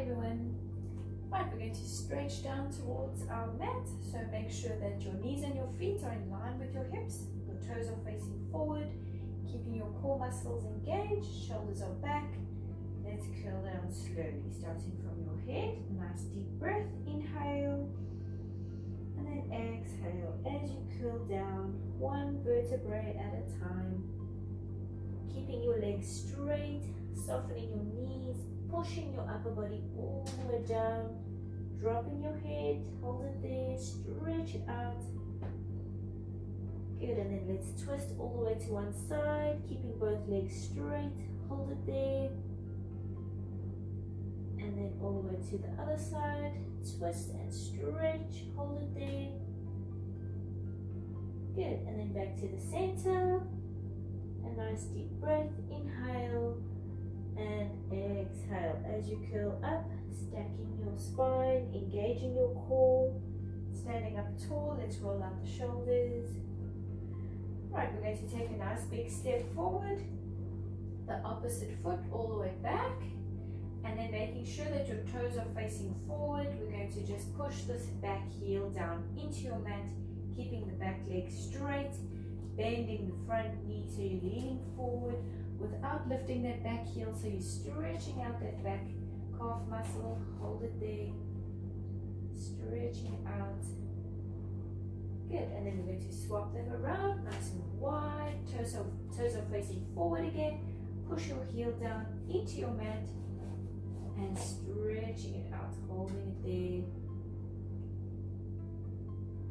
everyone. Right, we're going to stretch down towards our mat. So make sure that your knees and your feet are in line with your hips. Your toes are facing forward, keeping your core muscles engaged. Shoulders are back. Let's curl down slowly, starting from your head. Nice deep breath. Inhale. And then exhale as you curl down, one vertebrae at a time. Keeping your legs straight, softening your knees, pushing your upper body all the way down, dropping your head, hold it there, stretch it out. Good, and then let's twist all the way to one side, keeping both legs straight, hold it there. And then all the way to the other side, twist and stretch, hold it there. Good, and then back to the center. A nice deep breath, inhale and exhale as you curl up, stacking your spine, engaging your core, standing up tall. Let's roll out the shoulders. Right, we're going to take a nice big step forward, the opposite foot all the way back, and then making sure that your toes are facing forward. We're going to just push this back heel down into your mat, keeping the back leg straight, bending the front knee so you're leaning forward without lifting that back heel, so you're stretching out that back calf muscle. Hold it there, stretching out. Good, and then we're going to swap them around, nice and wide. Toes are facing forward again. Push your heel down into your mat and stretching it out, holding it there.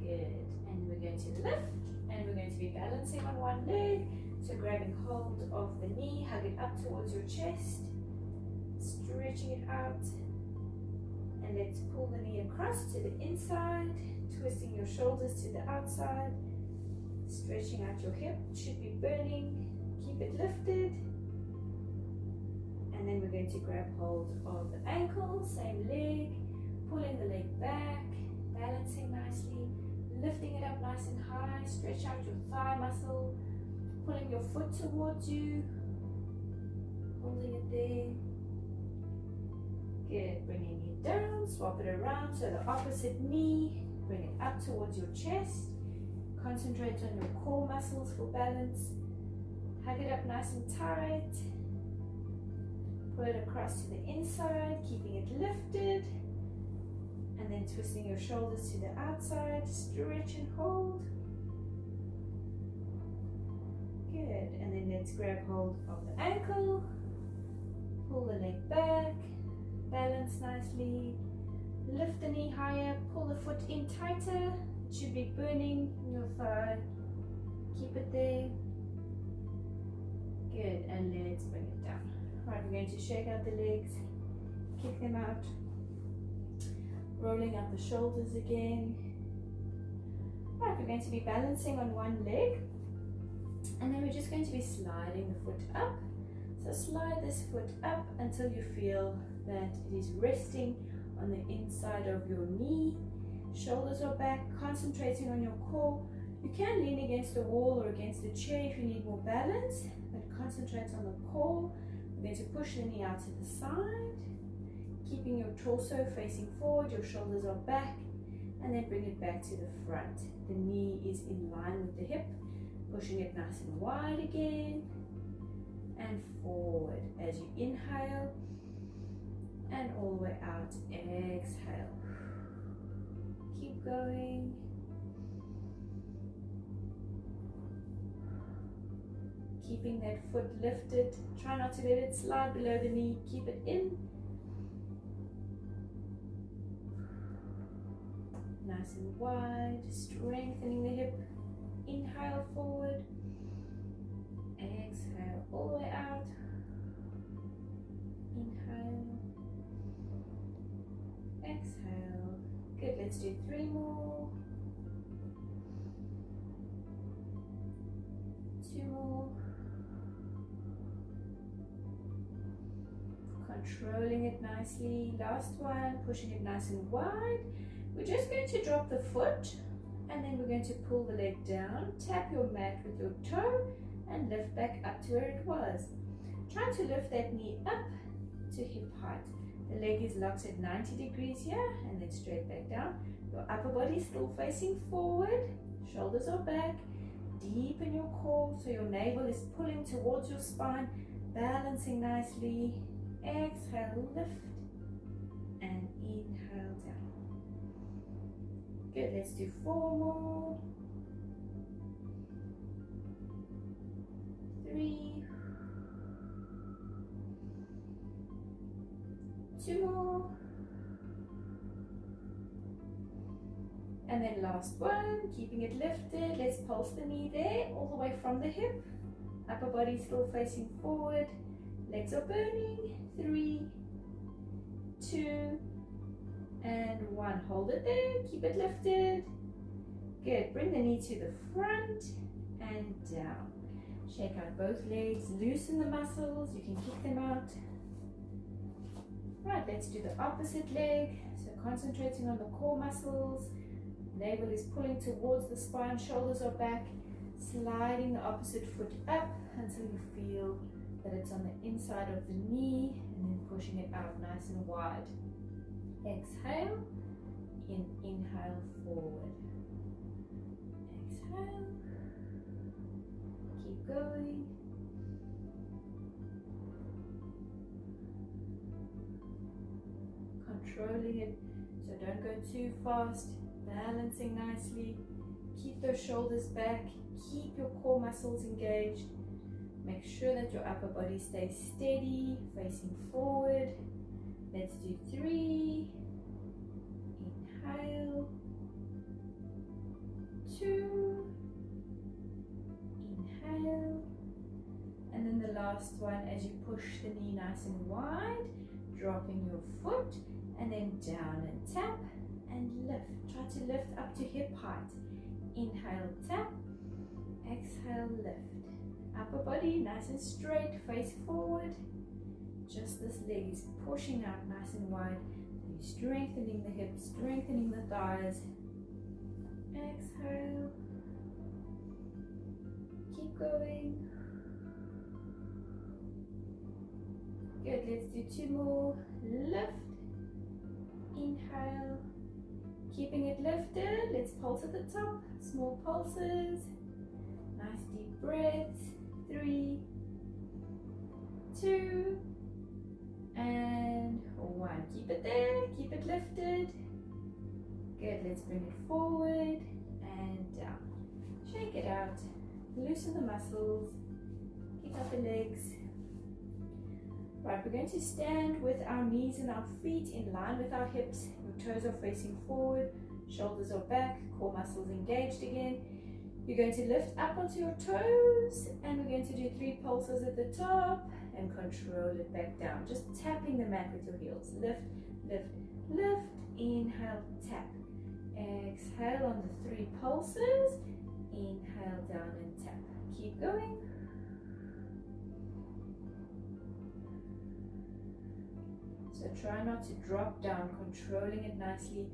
Good, and we're going to lift. And we're going to be balancing on one leg. So grabbing hold of the knee, hug it up towards your chest, stretching it out. And let's pull the knee across to the inside, twisting your shoulders to the outside, stretching out your hip. It should be burning. Keep it lifted. And then we're going to grab hold of the ankle, same leg, pulling the leg back, balancing nicely. Lifting it up nice and high, stretch out your thigh muscle, pulling your foot towards you, holding it there. Good, bringing it down, swap it around, so the opposite knee, bring it up towards your chest. Concentrate on your core muscles for balance. Hug it up nice and tight. Pull it across to the inside, keeping it lifted. And then twisting your shoulders to the outside, stretch and hold. Good, and then let's grab hold of the ankle, pull the leg back, balance nicely, lift the knee higher, pull the foot in tighter. It should be burning in your thigh. Keep it there. Good, and let's bring it down. Right, we're going to shake out the legs, kick them out. Rolling up the shoulders again. Right, we're going to be balancing on one leg, and then we're just going to be sliding the foot up. So slide this foot up until you feel that it is resting on the inside of your knee. Shoulders are back, concentrating on your core. You can lean against the wall or against the chair if you need more balance, but concentrate on the core. We're going to push the knee out to the side. Keeping your torso facing forward, your shoulders are back, and then bring it back to the front. The knee is in line with the hip, pushing it nice and wide again, and forward as you inhale, and all the way out, exhale. Keep going. Keeping that foot lifted, try not to let it slide below the knee, keep it in. Nice and wide, strengthening the hip. Inhale forward, exhale all the way out. Inhale, exhale. Good, let's do 3 more. 2 more. Controlling it nicely. Last one, pushing it nice and wide. We're just going to drop the foot, and then we're going to pull the leg down, tap your mat with your toe, and lift back up to where it was. Try to lift that knee up to hip height. The leg is locked at 90 degrees here, and then straight back down. Your upper body is still facing forward, shoulders are back. Deepen your core so your navel is pulling towards your spine, balancing nicely. Exhale, lift, and inhale down. Good, let's do 4 more. 3. 2 more. And then last one, keeping it lifted. Let's pulse the knee there, all the way from the hip. Upper body still facing forward. Legs are burning. 3, 2, and 1. Hold it there, keep it lifted. Good, bring the knee to the front and down. Shake out both legs, loosen the muscles, you can kick them out. Right, let's do the opposite leg. So concentrating on the core muscles. Navel is pulling towards the spine, shoulders are back. Sliding the opposite foot up until you feel that it's on the inside of the knee, and then pushing it out nice and wide. Exhale, inhale forward. Exhale, keep going. Controlling it, so don't go too fast. Balancing nicely. Keep those shoulders back. Keep your core muscles engaged. Make sure that your upper body stays steady, facing forward. Let's do 3. Inhale. 2. Inhale. And then the last one, as you push the knee nice and wide, dropping your foot, and then down and tap and lift. Try to lift up to hip height. Inhale, tap. Exhale, lift. Upper body nice and straight, face forward. Just this leg is pushing out nice and wide. You're strengthening the hips, strengthening the thighs. Exhale. Keep going. Good, let's do 2 more. Lift. Inhale. Keeping it lifted, let's pulse at the top. Small pulses. Nice deep breaths. 3, 2, and 1. Keep it there, keep it lifted. Good, let's bring it forward and down. Shake it out. Loosen the muscles. Kick up the legs. Right, we're going to stand with our knees and our feet in line with our hips. Your toes are facing forward, shoulders are back, core muscles engaged again. You're going to lift up onto your toes, and we're going to do 3 pulses at the top and control it back down. Just tapping the mat with your heels. Lift, lift, lift. Inhale, tap. Exhale on the 3 pulses. Inhale down and tap. Keep going. So try not to drop down, controlling it nicely.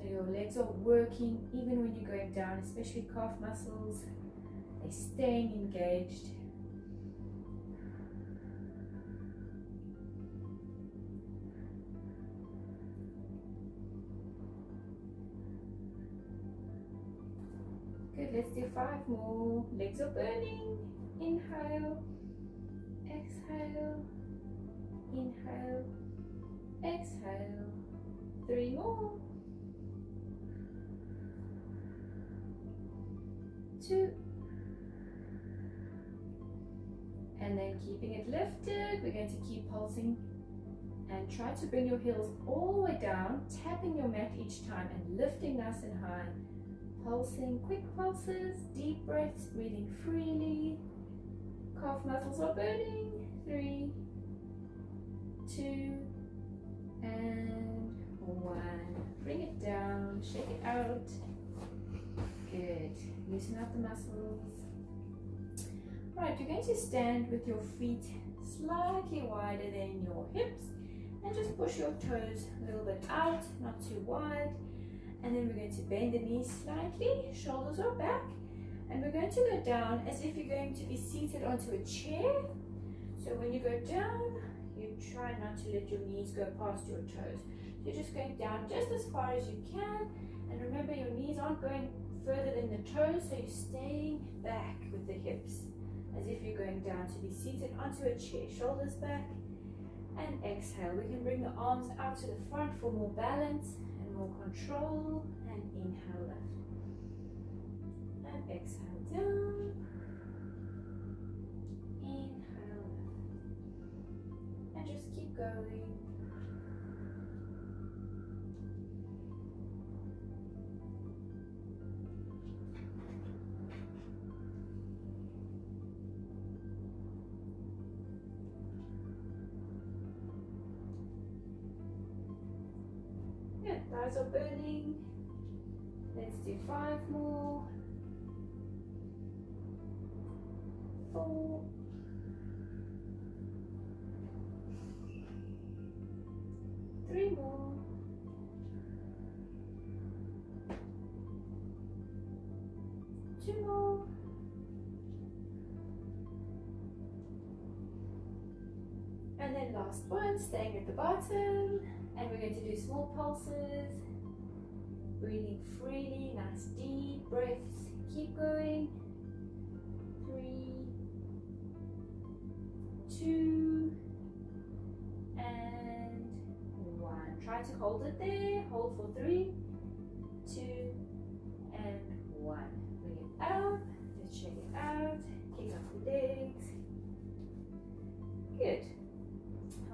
So your legs are working even when you're going down, especially calf muscles. They're staying engaged. Good, let's do 5 more. Legs are burning. Inhale, exhale, inhale, exhale. 3 more. 2, and then keeping it lifted, we're going to keep pulsing and try to bring your heels all the way down, tapping your mat each time and lifting nice and high. Pulsing, quick pulses, deep breaths, breathing freely. Calf muscles are burning. 3, 2, and 1. Bring it down, shake it out. Good. Loosen up the muscles. Right, you're going to stand with your feet slightly wider than your hips and just push your toes a little bit out, not too wide. And then we're going to bend the knees slightly, shoulders are back, and we're going to go down as if you're going to be seated onto a chair. So when you go down, you try not to let your knees go past your toes. So you're just going down just as far as you can, and remember your knees aren't going further than the toes, so you're staying back with the hips as if you're going down to be seated onto a chair. Shoulders back, and exhale. We can bring the arms out to the front for more balance and more control, and inhale lift, and exhale down, inhale lift, and just keep going. Thighs are burning. Let's do 5 more. 4. 3 more. 2 more. And then last one, staying at the bottom. And we're going to do small pulses, breathing freely, nice deep breaths. Keep going. 3, 2, and 1. Try to hold it there. Hold for 3, 2, and 1. Bring it out. Let's shake it out. Kick up the legs. Good.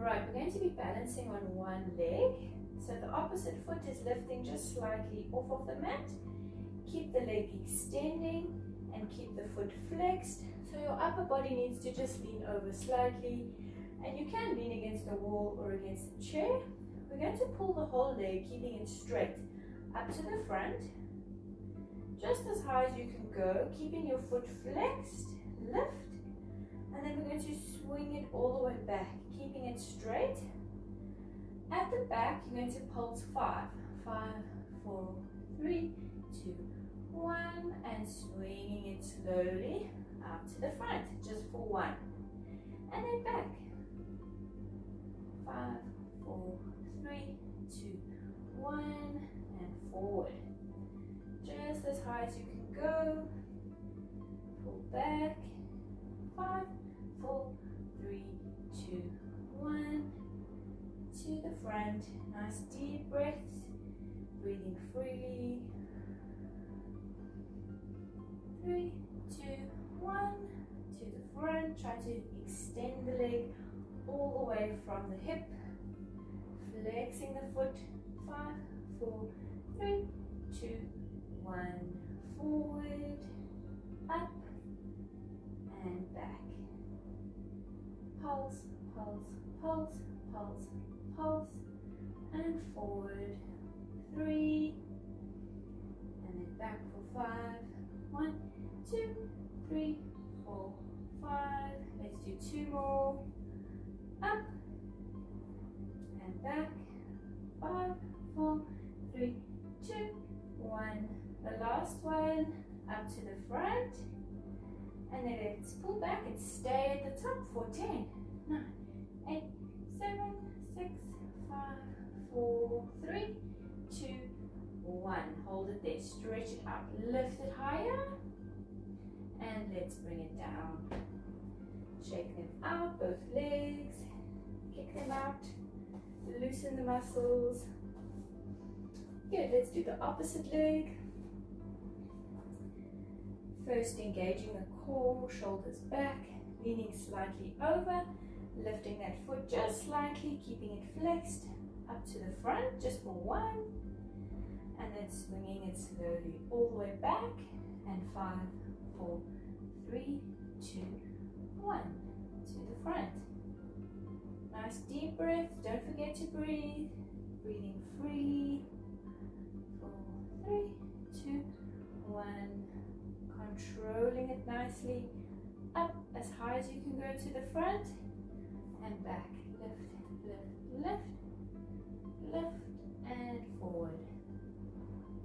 Right, we're going to be balancing on one leg. So the opposite foot is lifting just slightly off of the mat. Keep the leg extending and keep the foot flexed. So your upper body needs to just lean over slightly, and you can lean against the wall or against the chair. We're going to pull the whole leg, keeping it straight up to the front, just as high as you can go, keeping your foot flexed. Lift, and then we're going to swing it all the way back, keeping it straight. At the back, you're going to pulse 5, 5, 4, 3, 2, 1, and swinging it slowly out to the front, just for 1, and then back. 5, 4, 3, 2, 1, and forward. Just as high as you can go. Pull back. 5, 4, 3, 2, 1, to the front. Nice deep breaths, breathing freely. 3, 2, 1, to the front. Try to extend the leg all the way from the hip, flexing the foot. 5, 4, 3, 2, 1, forward, up, and back. Pulse, pulse, pulse, pulse, pulse, and forward. 3, and then back for 5. 1, 2, 3, 4, 5. Let's do 2 more. Up and back. 5, 4, 3, 2, 1. The last one, up to the front. And then let's pull back and stay at the top for 10, 9, 8, 7, 6, 5, 4, 3, 2, 1. Hold it there, stretch it up, lift it higher, and let's bring it down. Shake them out, both legs, kick them out, loosen the muscles. Good, let's do the opposite leg. First engaging the core, shoulders back, leaning slightly over, lifting that foot just slightly, keeping it flexed up to the front, just for 1, and then swinging it slowly all the way back, and 5, 4, 3, 2, 1, to the front. Nice deep breath, don't forget to breathe, breathing freely. 4, 3, 2, 1, controlling it nicely, up as high as you can go to the front, and back, lift, lift, lift, lift, and forward,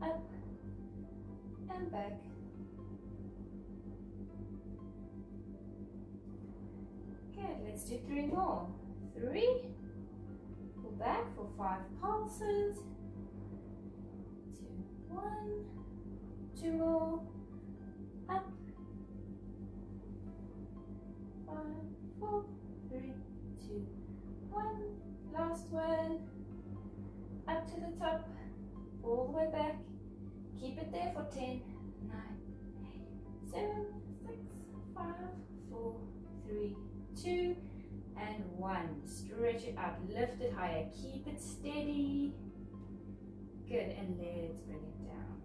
up, and back. Good, let's do 3 more. 3, back for 5 pulses. 2, 1, 2 more, up, 5, 4, 3, 2, 1, last one, up to the top, all the way back, keep it there for 10, 9, 8, 7, 6, 5, 4, 3, 2, and 1. Stretch it out, lift it higher, keep it steady. Good, and let's bring it down.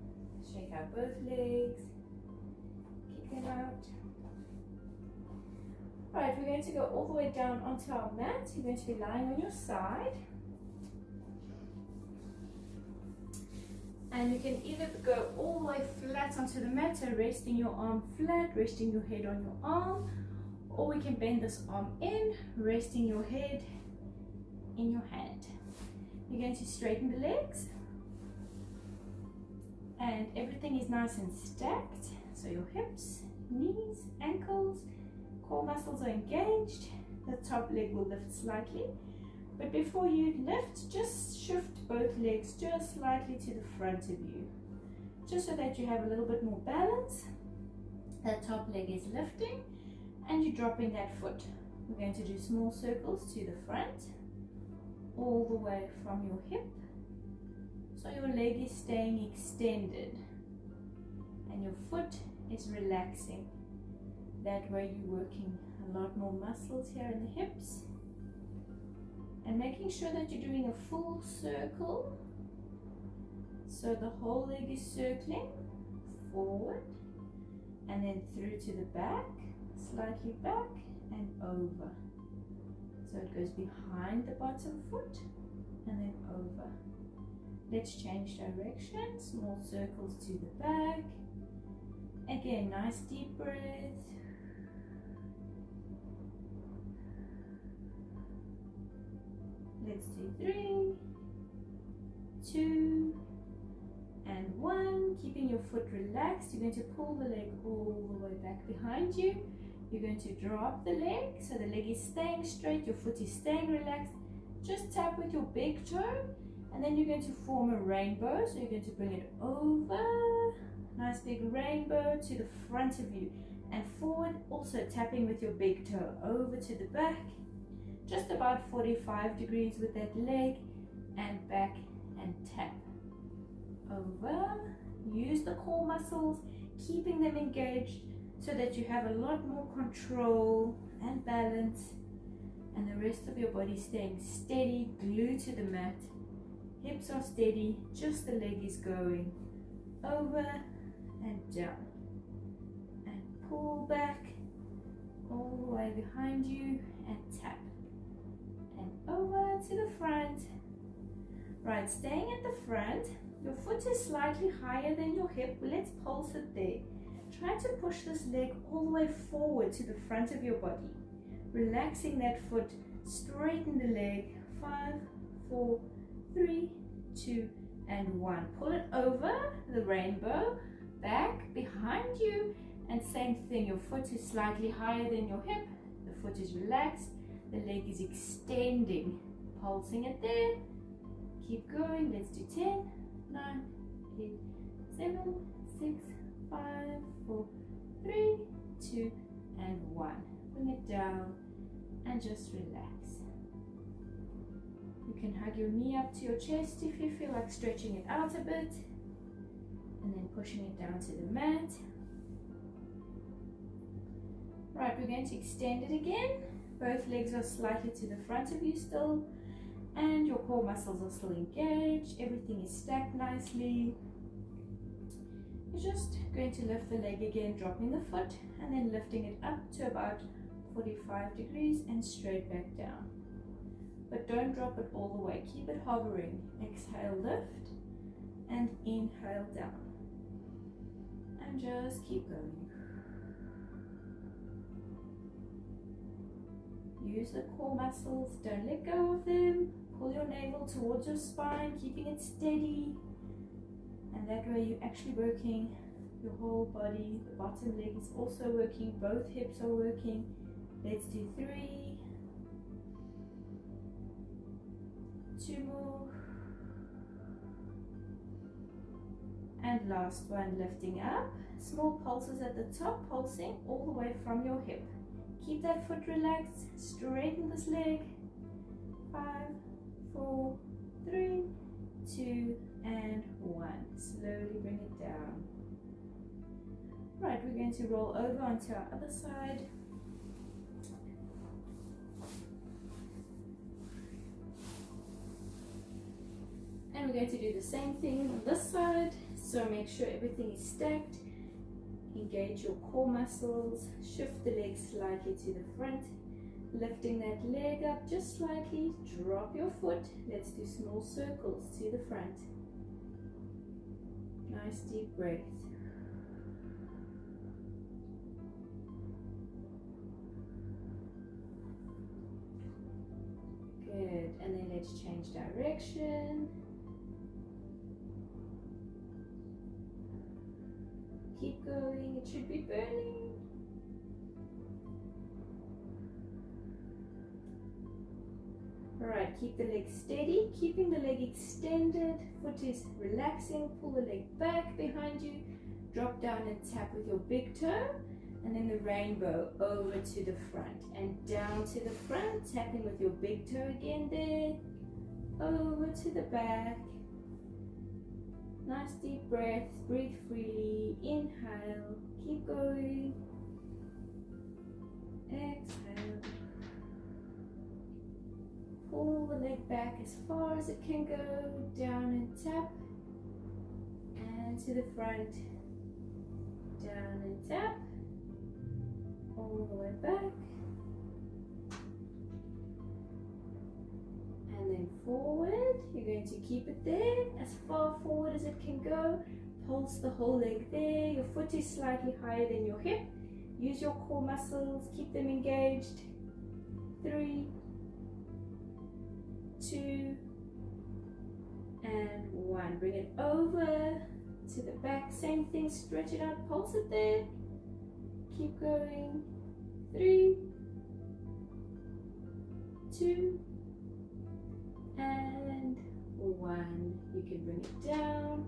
Shake out both legs, kick them out. Right, we're going to go all the way down onto our mat. You're going to be lying on your side. And you can either go all the way flat onto the mat, so resting your arm flat, resting your head on your arm, or we can bend this arm in, resting your head in your hand. You're going to straighten the legs, and everything is nice and stacked. So your hips, knees, ankles, core muscles are engaged. The top leg will lift slightly. But before you lift, just shift both legs just slightly to the front of you, just so that you have a little bit more balance. That top leg is lifting and you're dropping that foot. We're going to do small circles to the front, all the way from your hip, so your leg is staying extended and your foot is relaxing. That way you're working a lot more muscles here in the hips. And making sure that you're doing a full circle, so the whole leg is circling forward and then through to the back, slightly back and over. So it goes behind the bottom foot and then over. Let's change direction, small circles to the back. Again, nice deep breath. Let's do 3, 2, and 1. Keeping your foot relaxed, you're going to pull the leg all the way back behind you. You're going to drop the leg, so the leg is staying straight, your foot is staying relaxed. Just tap with your big toe, and then you're going to form a rainbow. So you're going to bring it over, nice big rainbow to the front of you, and forward, also tapping with your big toe over to the back. Just about 45 degrees with that leg, and back and tap. Over, use the core muscles, keeping them engaged so that you have a lot more control and balance, and the rest of your body staying steady, glued to the mat. Hips are steady, just the leg is going over and down, and pull back all the way behind you and tap. And over to the front. Right, staying at the front, your foot is slightly higher than your hip. Let's pulse it there. Try to push this leg all the way forward to the front of your body. Relaxing that foot, straighten the leg. 5, 4, 3, 2, and 1. Pull it over the rainbow, back behind you, and same thing. Your foot is slightly higher than your hip. The foot is relaxed. The leg is extending, pulsing it there. Keep going. Let's do 10, 9, 8, 7, 6, 5, 4, 3, 2, and 1. Bring it down and just relax. You can hug your knee up to your chest if you feel like stretching it out a bit, and then pushing it down to the mat. Right, we're going to extend it again. Both legs are slightly to the front of you still, and your core muscles are still engaged. Everything is stacked nicely. You're just going to lift the leg again, dropping the foot, and then lifting it up to about 45 degrees and straight back down. But don't drop it all the way. Keep it hovering. Exhale, lift, and inhale down. And just keep going. Use the core muscles, don't let go of them. Pull your navel towards your spine, keeping it steady. And that way you're actually working your whole body. The bottom leg is also working, both hips are working. Let's do 3, 2 more. And last one, lifting up. Small pulses at the top, pulsing all the way from your hip. Keep that foot relaxed, straighten this leg. 5, 4, 3, 2, and 1. Slowly bring it down. Right, we're going to roll over onto our other side. And we're going to do the same thing on this side. So make sure everything is stacked. Engage your core muscles. Shift the leg slightly to the front. Lifting that leg up just slightly. Drop your foot. Let's do small circles to the front. Nice deep breath. Good. And then let's change direction. Keep going, it should be burning. Alright, keep the leg steady, keeping the leg extended, foot is relaxing, pull the leg back behind you, drop down and tap with your big toe, and then the rainbow over to the front, and down to the front, tapping with your big toe again there, over to the back. Nice deep breaths, breathe freely, inhale, keep going, exhale, pull the leg back as far as it can go, down and tap, and to the front, down and tap, all the way back, and then forward. You're going to keep it there as far forward as it can go. Pulse the whole leg there. Your foot is slightly higher than your hip. Use your core muscles, keep them engaged. 3, 2, and 1. Bring it over to the back. Same thing, stretch it out, pulse it there. Keep going. 3, 2, and 1. You can bring it down,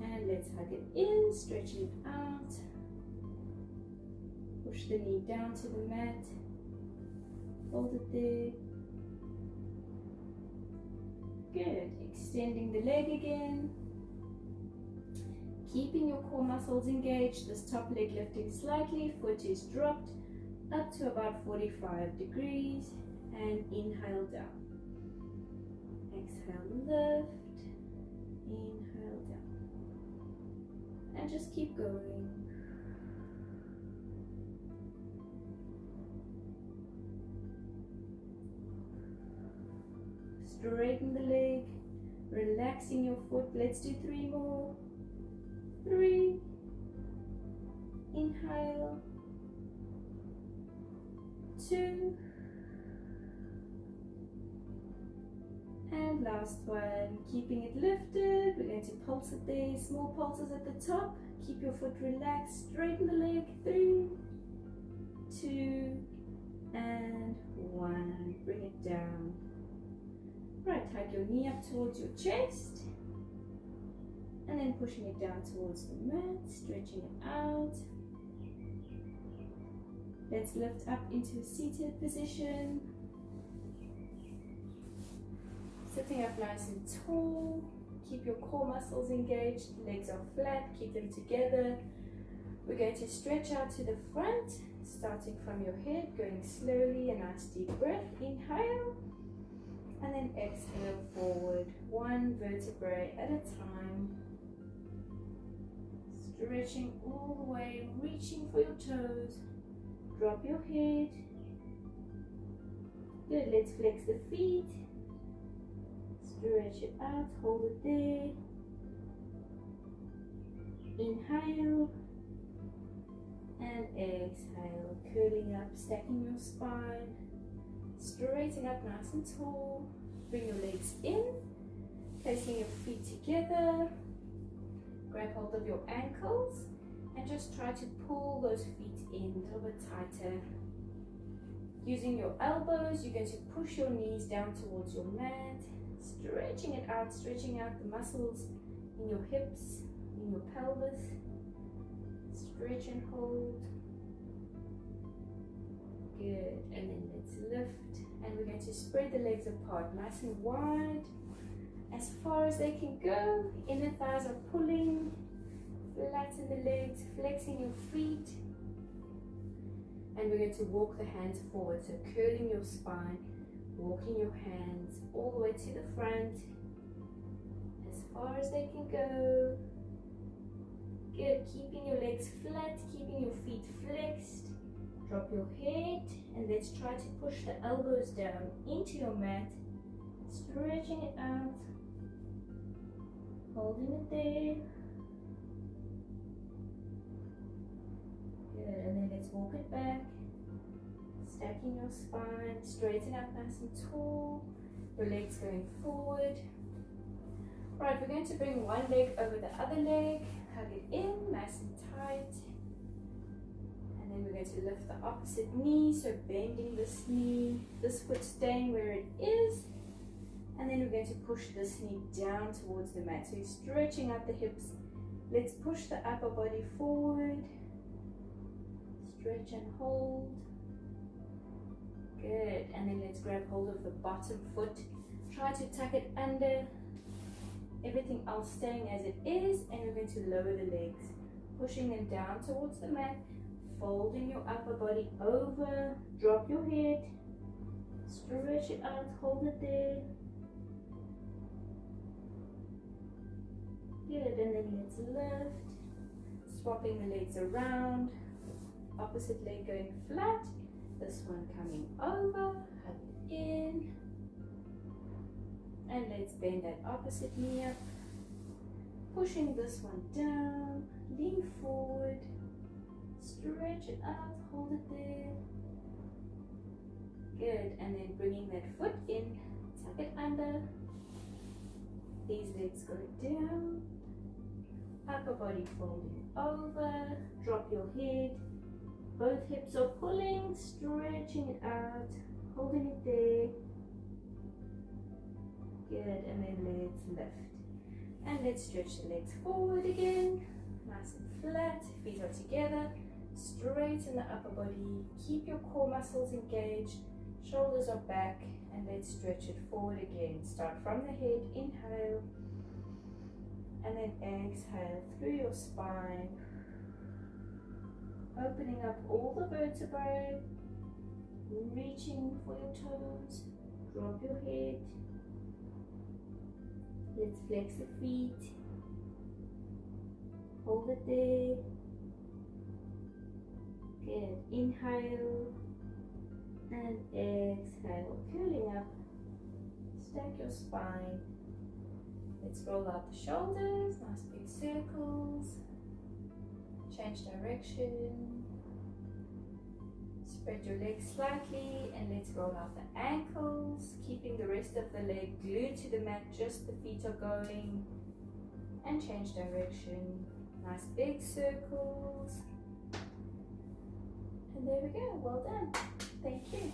and let's hug it in, stretching it out. Push the knee down to the mat, hold it there. Good. Extending the leg again, keeping your core muscles engaged. This top leg lifting slightly, foot is dropped up to about 45 degrees, and inhale down. Exhale, lift, inhale down, and just keep going. Straighten the leg, relaxing your foot. Let's do 3 more. 3, inhale, 2, and last one, keeping it lifted. We're going to pulse it there, small pulses at the top. Keep your foot relaxed, straighten the leg. 3, 2, and 1. Bring it down. Right, hug your knee up towards your chest, and then pushing it down towards the mat, stretching it out. Let's lift up into a seated position. Sitting up nice and tall. Keep your core muscles engaged, legs are flat, keep them together. We're going to stretch out to the front, starting from your head, going slowly, a nice deep breath. Inhale, and then exhale forward, 1 vertebrae at a time. Stretching all the way, reaching for your toes. Drop your head. Good, let's flex the feet. Stretch it out, hold it there. Inhale and exhale, curling up, stacking your spine, straightening up nice and tall. Bring your legs in, placing your feet together. Grab hold of your ankles and just try to pull those feet in a little bit tighter. Using your elbows, you're going to push your knees down towards your mat. stretching it out, stretching out the muscles in your hips, in your pelvis. Stretch and hold. Good. And then let's lift. And we're going to spread the legs apart, nice and wide, as far as they can go. Inner thighs are pulling. Flatten the legs, flexing your feet. And we're going to walk the hands forward, so curling your spine, walking your hands all the way to the front, as far as they can go. Good, keeping your legs flat, keeping your feet flexed. Drop your head, and let's try to push the elbows down into your mat, stretching it out, holding it there. Good, and then let's walk it back, stacking your spine, straighten up nice and tall, your legs going forward. Right, we're going to bring one leg over the other leg, hug it in nice and tight, and then we're going to lift the opposite knee, so bending this knee, this foot staying where it is, and then we're going to push this knee down towards the mat, so you're stretching out the hips. Let's push the upper body forward. Stretch and hold. Good, and then let's grab hold of the bottom foot. Try to tuck it under, everything else staying as it is, and we're going to lower the legs, pushing them down towards the mat, folding your upper body over, drop your head, stretch it out, hold it there. Good, and then let's lift, swapping the legs around. Opposite leg going flat, this one coming over, hug it in, and let's bend that opposite knee up, pushing this one down, lean forward, stretch it out, hold it there. Good, and then bringing that foot in, tuck it under, these legs go down, upper body folding over, drop your head. Both hips are pulling, stretching it out, holding it there. Good, and then let's lift. And let's stretch the legs forward again, nice and flat, feet are together. Straighten the upper body, keep your core muscles engaged, shoulders are back, and let's stretch it forward again. Start from the head, inhale, and then exhale through your spine. Opening up all the vertebrae, reaching for your toes, drop your head. Let's flex the feet, hold it there. Good, inhale and exhale, curling up, stack your spine. Let's roll out the shoulders, nice big circles. Change direction, spread your legs slightly, and let's roll out the ankles, keeping the rest of the leg glued to the mat, just the feet are going, and change direction, nice big circles, and there we go, well done, thank you.